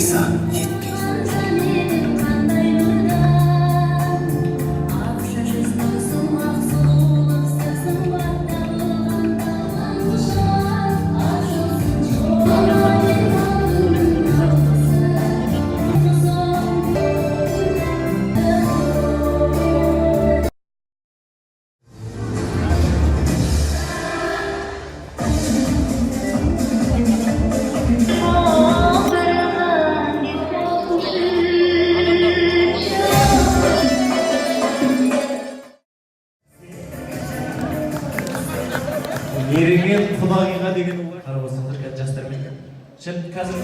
Oysa yetmeydi. Еріңе құлағыңа деген олар қарап отырсаңдар қазір жастармен şimdi қазір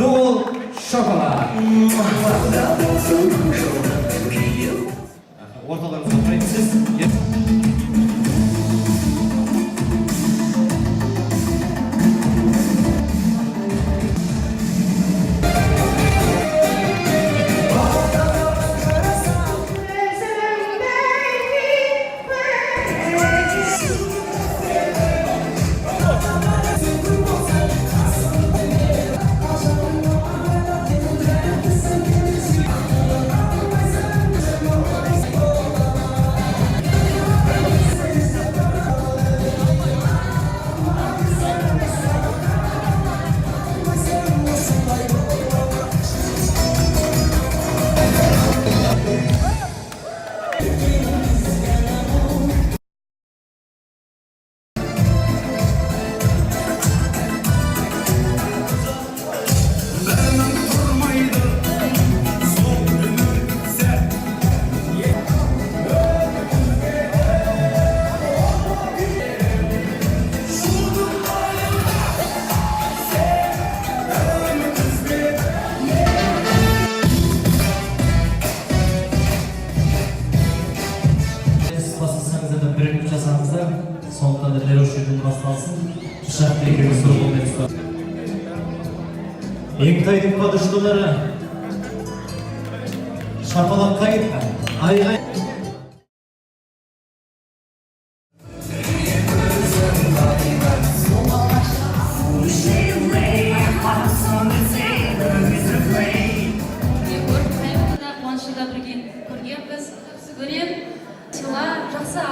Дол шоколад орталарыңызға отырайын сіз сондықтан да дәл осы жерден басталсын. Шарт екеуміз соғылмен сұрақ. Еңтайдың падыштылары шапалаққа кетті. Айғай. Қуанышында бірге көргенбіз. Көрем, сыйла, жақсы.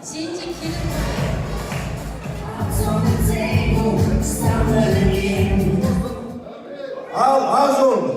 Сен де келіп Al Azul,